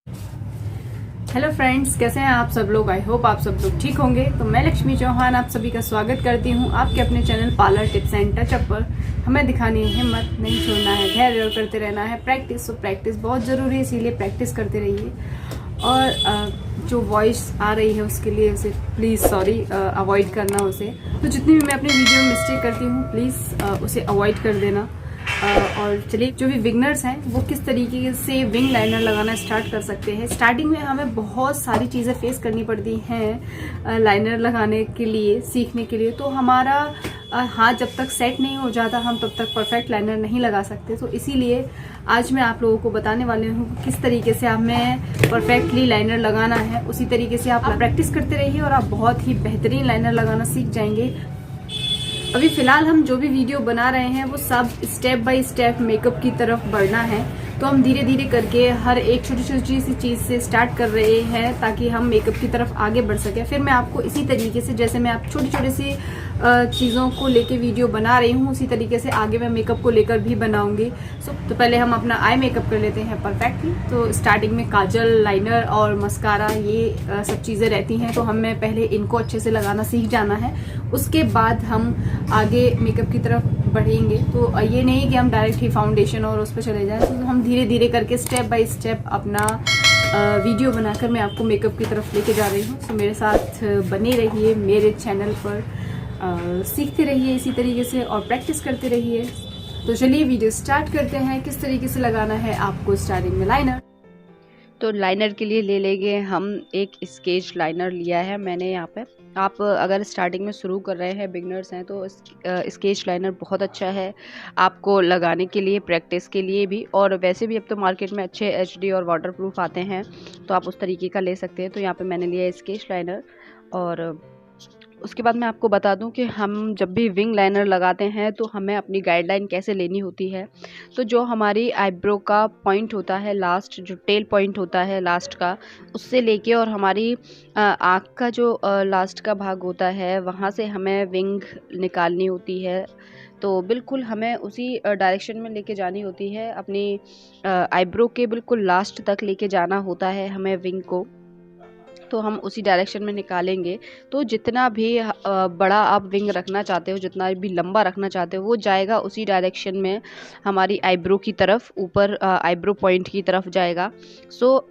Hello friends, कैसे हैं आप सब लोग। आई होप आप सब लोग ठीक होंगे। तो मैं लक्ष्मी चौहान आप सभी का स्वागत करती हूँ आपके अपने channel parlour tips and touch-up पर। हमें दिखानी है हिम्मत, नहीं छोड़ना है धैर्य और करते रहना है प्रैक्टिस। तो प्रैक्टिस बहुत ज़रूरी है, इसीलिए प्रैक्टिस करते रहिए। और जो वॉइस आ रही है उसके लिए उसे प्लीज़ सॉरी अवॉइड करना उसे। तो जितनी भी मैं अपनी वीडियो में मिस्टेक करती हूँ प्लीज़ उसे अवॉइड कर देना। और चलिए, जो भी विंगनर्स हैं वो किस तरीके से विंग लाइनर लगाना स्टार्ट कर सकते हैं। स्टार्टिंग में हमें बहुत सारी चीज़ें फेस करनी पड़ती हैं लाइनर लगाने के लिए, सीखने के लिए। तो हमारा हाथ जब तक सेट नहीं हो जाता हम तब तक परफेक्ट लाइनर नहीं लगा सकते। तो इसीलिए आज मैं आप लोगों को बताने वाली हूँ किस तरीके से हमें परफेक्टली लाइनर लगाना है। उसी तरीके से आप प्रैक्टिस करते रहिए और आप बहुत ही बेहतरीन लाइनर लगाना सीख जाएंगे। अभी फिलहाल हम जो भी वीडियो बना रहे हैं वो सब स्टेप बाय स्टेप मेकअप की तरफ बढ़ना है। तो हम धीरे धीरे करके हर एक छोटी छोटी सी चीज़ से स्टार्ट कर रहे हैं ताकि हम मेकअप की तरफ आगे बढ़ सके। फिर मैं आपको इसी तरीके से, जैसे मैं आप छोटी छोटी सी चीज़ों को लेके वीडियो बना रही हूँ, उसी तरीके से आगे मैं मेकअप को लेकर भी बनाऊंगी। तो पहले हम अपना आई मेकअप कर लेते हैं परफेक्टली। तो स्टार्टिंग में काजल, लाइनर और मस्कारा, ये सब चीज़ें रहती हैं। तो हमें पहले इनको अच्छे से लगाना सीख जाना है, उसके बाद हम आगे मेकअप की तरफ बढ़ेंगे। तो ये नहीं कि हम डायरेक्ट ही फाउंडेशन और उस पर चले जाएं। तो हम धीरे धीरे करके स्टेप बाय स्टेप अपना वीडियो बनाकर मैं आपको मेकअप की तरफ लेके जा रही हूँ। तो मेरे साथ बने रहिए मेरे चैनल पर, सीखते रहिए इसी तरीके से और प्रैक्टिस करते रहिए। तो चलिए वीडियो स्टार्ट करते हैं। किस तरीके से लगाना है आपको स्टार्टिंग में लाइनर। तो लाइनर के लिए ले लेंगे हम एक स्केच लाइनर लिया है मैंने यहाँ पे। आप अगर स्टार्टिंग में शुरू कर रहे हैं, बिगनर्स हैं, तो स्केच लाइनर बहुत अच्छा है आपको लगाने के लिए, प्रैक्टिस के लिए भी। और वैसे भी अब तो मार्केट में अच्छे एचडी और वाटरप्रूफ आते हैं, तो आप उस तरीके का ले सकते हैं। तो यहाँ पे मैंने लिया है स्केच लाइनर। और उसके बाद मैं आपको बता दूं कि हम जब भी विंग लाइनर लगाते हैं तो हमें अपनी गाइडलाइन कैसे लेनी होती है। तो जो हमारी आईब्रो का पॉइंट होता है, लास्ट जो टेल पॉइंट होता है लास्ट का, उससे लेके और हमारी आँख का जो लास्ट का भाग होता है, वहाँ से हमें विंग निकालनी होती है। तो बिल्कुल हमें उसी डायरेक्शन में लेके जानी होती है, अपनी आईब्रो के बिल्कुल लास्ट तक लेके जाना होता है हमें विंग को। तो हम उसी डायरेक्शन में निकालेंगे। तो जितना भी बड़ा आप विंग रखना चाहते हो, जितना भी लंबा रखना चाहते हो, वो जाएगा उसी डायरेक्शन में हमारी आईब्रो की तरफ, ऊपर आईब्रो पॉइंट की तरफ जाएगा। सो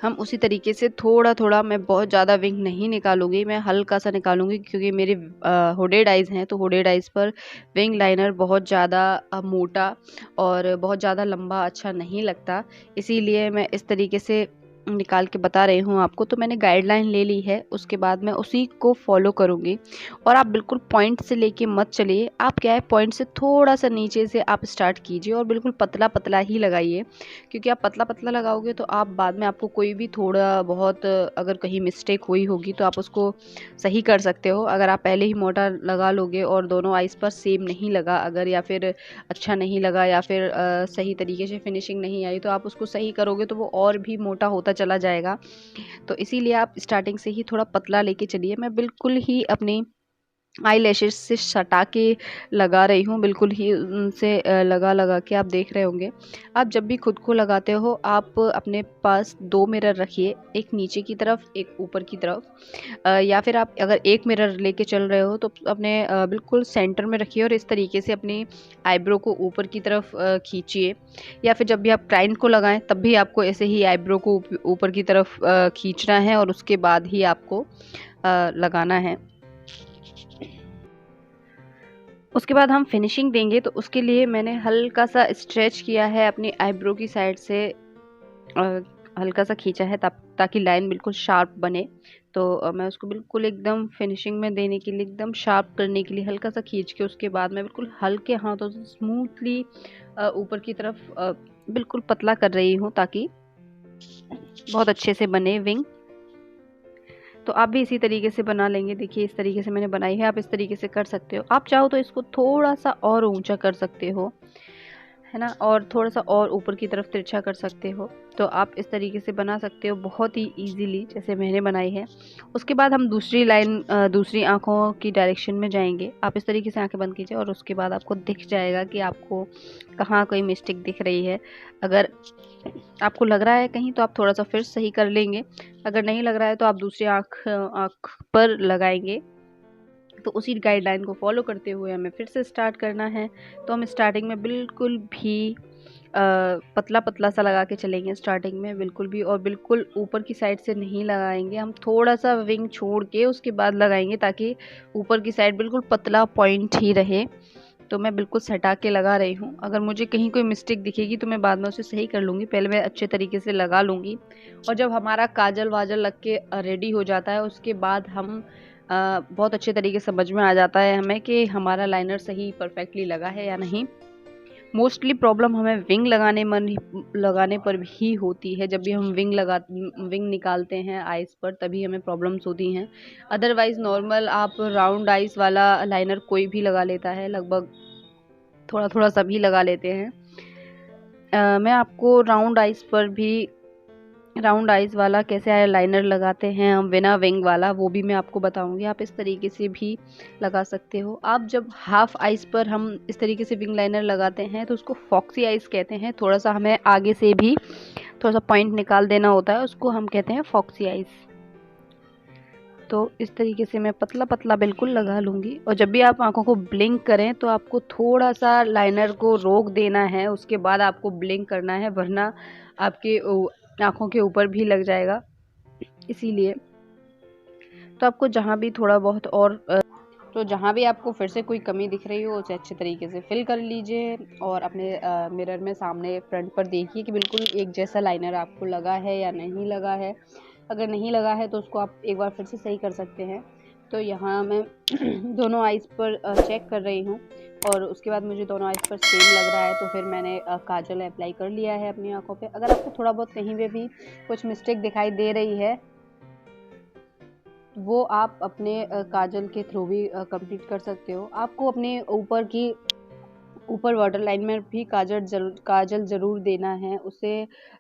हम उसी तरीके से थोड़ा थोड़ा, मैं बहुत ज़्यादा विंग नहीं निकालूंगी, मैं हल्का सा निकालूंगी, क्योंकि मेरे हुडेड आइज़ हैं। तो हुडेड आइज़ पर विंग लाइनर बहुत ज़्यादा मोटा और बहुत ज़्यादा लंबा अच्छा नहीं लगता। इसीलिए मैं इस तरीके से निकाल के बता रही हूँ आपको। तो मैंने गाइडलाइन ले ली है, उसके बाद मैं उसी को फॉलो करूँगी। और आप बिल्कुल पॉइंट से लेके मत चलिए, आप क्या है, पॉइंट से थोड़ा सा नीचे से आप स्टार्ट कीजिए और बिल्कुल पतला पतला ही लगाइए। क्योंकि आप पतला पतला लगाओगे तो आप बाद में, आपको कोई भी थोड़ा बहुत अगर कहीं मिस्टेक हुई होगी तो आप उसको सही कर सकते हो। अगर आप पहले ही मोटा लगा लोगे और दोनों आइस पर सेम नहीं लगा अगर, या फिर अच्छा नहीं लगा, या फिर सही तरीके से फिनिशिंग नहीं आई, तो आप उसको सही करोगे तो वो और भी मोटा होता चला जाएगा। तो इसीलिए आप स्टार्टिंग से ही थोड़ा पतला लेके चलिए। मैं बिल्कुल ही अपनी आई लैशेस से सटा के लगा रही हूँ, बिल्कुल ही उनसे लगा लगा के। आप देख रहे होंगे, आप जब भी खुद को लगाते हो आप अपने पास दो मिरर रखिए, एक नीचे की तरफ, एक ऊपर की तरफ। या फिर आप अगर एक मिरर लेके चल रहे हो तो अपने बिल्कुल सेंटर में रखिए और इस तरीके से अपनी आईब्रो को ऊपर की तरफ खींचिए। या फिर जब भी आप क्लाइंट को लगाएं तब भी आपको ऐसे ही आईब्रो को ऊपर की तरफ खींचना है और उसके बाद ही आपको लगाना है। उसके बाद हम फिनिशिंग देंगे, तो उसके लिए मैंने हल्का सा स्ट्रेच किया है अपनी आईब्रो की साइड से, हल्का सा खींचा है ताकि लाइन बिल्कुल शार्प बने। तो मैं उसको बिल्कुल एकदम फिनिशिंग में देने के लिए, एकदम शार्प करने के लिए हल्का सा खींच के, उसके बाद मैं बिल्कुल हल्के हाथों से स्मूथली ऊपर की तरफ बिल्कुल पतला कर रही हूँ ताकि बहुत अच्छे से बने विंग। तो आप भी इसी तरीके से बना लेंगे। देखिए इस तरीके से मैंने बनाई है, आप इस तरीके से कर सकते हो। आप चाहो तो इसको थोड़ा सा और ऊंचा कर सकते हो, है ना, और थोड़ा-सा और ऊपर की तरफ तिरछा कर सकते हो। तो आप इस तरीके से बना सकते हो बहुत ही ईज़िली, जैसे मैंने बनाई है। उसके बाद हम दूसरी आँखों की डायरेक्शन में जाएँगे। आप इस तरीके से आँखें बंद कीजिए और उसके बाद आपको दिख जाएगा कि आपको कहाँ कोई मिस्टेक दिख रही है। अगर आपको लग रहा है कहीं, तो आप थोड़ा-सा फिर सही कर लेंगे। अगर नहीं लग रहा है तो आप दूसरी आँख पर लगाएँगे। तो उसी गाइडलाइन को फॉलो करते हुए हमें फिर से स्टार्ट करना है। तो हम स्टार्टिंग में बिल्कुल भी पतला-पतला सा लगा के चलेंगे स्टार्टिंग में, बिल्कुल भी, और बिल्कुल ऊपर की साइड से नहीं लगाएँगे। हम थोड़ा-सा विंग छोड़ के उसके बाद लगाएँगे, ताकि ऊपर की साइड बिल्कुल पतला पॉइंट ही रहे। तो मैं बिल्कुल सटा के लगा रही हूँ। अगर मुझे कहीं कोई मिस्टेक दिखेगी तो मैं बाद में उसे सही कर लूँगी। पहले मैं अच्छे तरीके से लगा लूँगी, और जब हमारा काजल-वाजल लग के रेडी हो जाता है, उसके बाद हम बहुत अच्छे तरीके से समझ में आ जाता है हमें कि हमारा लाइनर सही परफेक्टली लगा है या नहीं। मोस्टली प्रॉब्लम हमें लगाने पर भी होती है। जब भी हम विंग निकालते हैं आइज़ पर, तभी हमें प्रॉब्लम्स होती हैं। अदरवाइज़ नॉर्मल आप राउंड आइज़ वाला लाइनर कोई भी लगा लेता है, लगभग थोड़ा-थोड़ा सभी लगा लेते हैं। मैं आपको राउंड आइज़ वाला कैसे आईलाइनर लगाते हैं हम बिना विंग वाला, वो भी मैं आपको बताऊंगी। आप इस तरीके से भी लगा सकते हो। आप जब हाफ आइज़ पर हम इस तरीके से विंग लाइनर लगाते हैं तो उसको फॉक्सी आइज़ कहते हैं। थोड़ा सा हमें आगे से भी थोड़ा सा पॉइंट निकाल देना होता है, उसको हम कहते हैं फॉक्सी आइज़। तो इस तरीके से मैं पतला पतला बिल्कुल लगा लूँगी। और जब भी आप आंखों को ब्लिंक करें तो आपको थोड़ा सा लाइनर को रोक देना है, उसके बाद आपको ब्लिंक करना है, वरना आपके आंखों के ऊपर भी लग जाएगा। इसीलिए तो आपको जहाँ भी थोड़ा बहुत और तो जहाँ भी आपको फिर से कोई कमी दिख रही हो उसे अच्छे तरीके से फिल कर लीजिए, और अपने मिरर में सामने फ्रंट पर देखिए कि बिल्कुल एक जैसा लाइनर आपको लगा है या नहीं लगा है। अगर नहीं लगा है तो उसको आप एक बार फिर से सही कर सकते हैं। तो यहाँ मैं दोनों आइज़ पर चेक कर रही हूँ, और उसके बाद मुझे दोनों आइज़ पर सेम लग रहा है, तो फिर मैंने काजल अप्लाई कर लिया है अपनी आँखों पे। अगर आपको थोड़ा बहुत कहीं पे भी कुछ मिस्टेक दिखाई दे रही है, वो आप अपने काजल के थ्रू भी कंप्लीट कर सकते हो। आपको अपने ऊपर वाटर लाइन में भी काजल ज़रूर देना है, उससे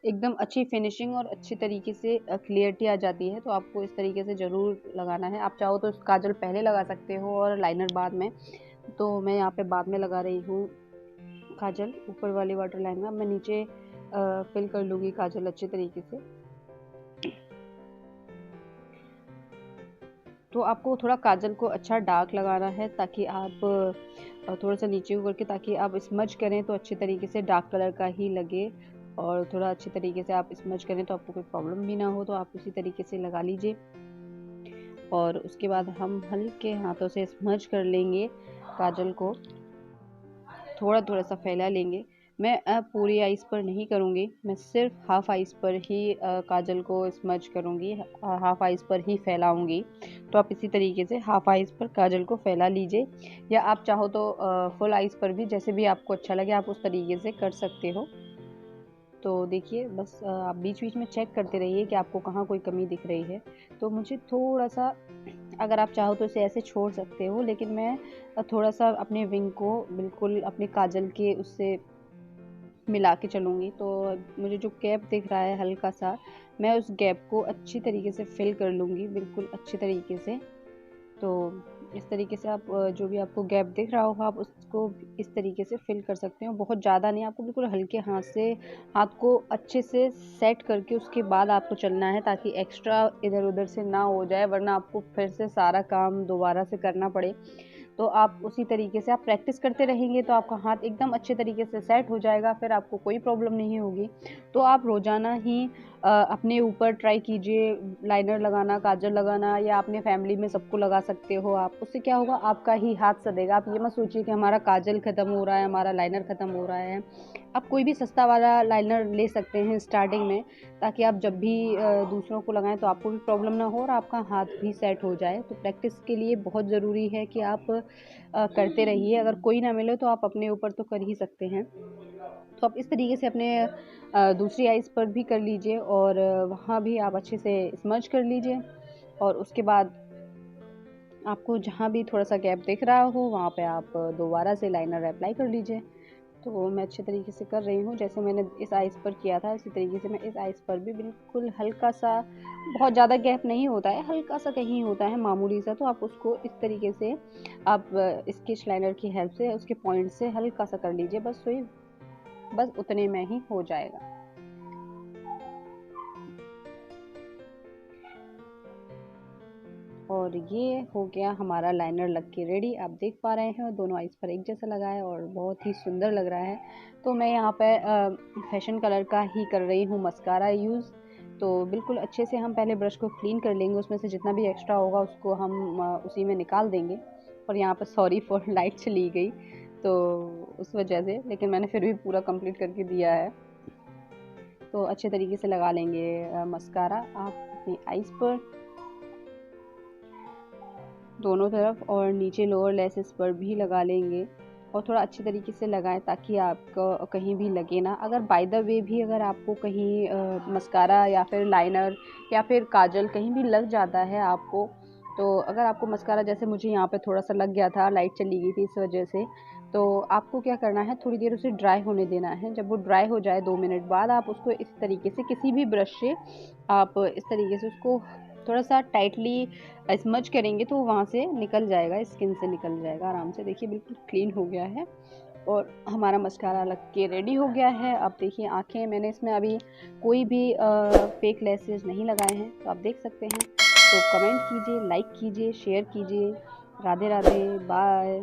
एकदम अच्छी फिनिशिंग और अच्छी तरीके से क्लियरिटी आ जाती है। तो आपको इस तरीके से ज़रूर लगाना है। आप चाहो तो काजल पहले लगा सकते हो और लाइनर बाद में। तो मैं यहाँ पे बाद में लगा रही हूँ काजल ऊपर वाली वाटर लाइन में। मैं नीचे फिल कर लूँगी काजल अच्छे तरीके से। तो आपको थोड़ा काजल को अच्छा डार्क लगाना है, ताकि आप थोड़ा सा नीचे ऊपर के, ताकि आप स्मज करें तो अच्छे तरीके से डार्क कलर का ही लगे, और थोड़ा अच्छे तरीके से आप स्मज करें तो आपको कोई प्रॉब्लम भी ना हो। तो आप उसी तरीके से लगा लीजिए, और उसके बाद हम हल्के हाथों से स्मज कर लेंगे काजल को, थोड़ा थोड़ा सा फैला लेंगे। मैं पूरी आइज़ पर नहीं करूँगी, मैं सिर्फ हाफ आइज़ पर ही काजल को स्मज करूँगी, हाफ आइज़ पर ही फैलाऊँगी। तो आप इसी तरीके से हाफ आइज़ पर काजल को फैला लीजिए, या आप चाहो तो फुल आइज़ पर भी, जैसे भी आपको अच्छा लगे आप उस तरीके से कर सकते हो। तो देखिए, बस आप बीच बीच में चेक करते रहिए कि आपको कहाँ कोई कमी दिख रही है। तो मुझे थोड़ा सा, अगर आप चाहो तो इसे ऐसे छोड़ सकते हो, लेकिन मैं थोड़ा सा अपने विंग को बिल्कुल अपने काजल के उससे मिला के चलूँगी। तो मुझे जो गैप दिख रहा है हल्का सा, मैं उस गैप को अच्छी तरीके से फिल कर लूँगी, बिल्कुल अच्छे तरीके से। तो इस तरीके से आप जो भी आपको गैप दिख रहा होगा आप उसको इस तरीके से फिल कर सकते हो। बहुत ज़्यादा नहीं, आपको बिल्कुल हल्के हाथ से हाथ को अच्छे से सेट करके उसके बाद आपको चलना है, ताकि एक्स्ट्रा इधर उधर से ना हो जाए, वरना आपको फिर से सारा काम दोबारा से करना पड़े। तो आप उसी तरीके से आप प्रैक्टिस करते रहेंगे तो आपका हाथ एकदम अच्छे तरीके से सेट हो जाएगा, फिर आपको कोई प्रॉब्लम नहीं होगी। तो आप रोज़ाना ही अपने ऊपर ट्राई कीजिए लाइनर लगाना, काजल लगाना, या अपने फैमिली में सबको लगा सकते हो आप। उससे क्या होगा, आपका ही हाथ सधेगा। आप ये मत सोचिए कि हमारा काजल ख़त्म हो रहा है, हमारा लाइनर ख़त्म हो रहा है। आप कोई भी सस्ता वाला लाइनर ले सकते हैं स्टार्टिंग में, ताकि आप जब भी दूसरों को लगाएं तो आपको भी प्रॉब्लम ना हो और आपका हाथ भी सेट हो जाए। तो प्रैक्टिस के लिए बहुत ज़रूरी है कि आप करते रहिए। अगर कोई ना मिले तो आप अपने ऊपर तो कर ही सकते हैं। तो आप इस तरीके से अपने दूसरी आइज़ पर भी कर लीजिए, और वहाँ भी आप अच्छे से स्मज कर लीजिए। और उसके बाद आपको जहाँ भी थोड़ा सा गैप दिख रहा हो वहाँ पे आप दोबारा से लाइनर अप्लाई कर लीजिए। तो मैं अच्छे तरीके से कर रही हूँ। जैसे मैंने इस आइस पर किया था उसी तरीके से मैं इस आइस पर भी बिल्कुल हल्का सा, बहुत ज़्यादा गैप नहीं होता है, हल्का सा कहीं होता है मामूली सा, तो आप उसको इस तरीके से आप स्केच लाइनर की हेल्प से उसके पॉइंट से हल्का सा कर लीजिए, बस वही, बस उतने में ही हो जाएगा। और ये हो गया हमारा लाइनर लग के रेडी। आप देख पा रहे हैं दोनों आइज़ पर एक जैसा लगा है और बहुत ही सुंदर लग रहा है। तो मैं यहाँ पे फैशन कलर का ही कर रही हूँ मस्कारा यूज़। तो बिल्कुल अच्छे से हम पहले ब्रश को क्लीन कर लेंगे, उसमें से जितना भी एक्स्ट्रा होगा उसको हम उसी में निकाल देंगे। और यहाँ पर सॉरी फॉर लाइट चली गई तो उस वजह से, लेकिन मैंने फिर भी पूरा कंप्लीट करके दिया है। तो अच्छे तरीके से लगा लेंगे मस्कारा आप अपनी आइज़ पर दोनों तरफ, और नीचे लोअर लेसेस पर भी लगा लेंगे। और थोड़ा अच्छे तरीके से लगाएं ताकि आपको कहीं भी लगे ना। अगर बाय द वे भी अगर आपको कहीं मस्कारा या फिर लाइनर या फिर काजल कहीं भी लग जाता है आपको, तो अगर आपको मस्कारा जैसे मुझे यहाँ पे थोड़ा सा लग गया था, लाइट चली गई थी इस वजह से, तो आपको क्या करना है, थोड़ी देर उसे ड्राई होने देना है। जब वो ड्राई हो जाए 2 मिनट बाद, आप उसको इस तरीके से किसी भी ब्रश से आप इस तरीके से उसको थोड़ा सा टाइटली स्मज करेंगे तो वहाँ से निकल जाएगा, स्किन से निकल जाएगा आराम से। देखिए बिल्कुल क्लीन हो गया है और हमारा मस्कारा लग के रेडी हो गया है। अब देखिए आँखें, मैंने इसमें अभी कोई भी फेक लैसेस नहीं लगाए हैं, तो आप देख सकते हैं। तो कमेंट कीजिए, लाइक कीजिए, शेयर कीजिए। राधे राधे, बाय।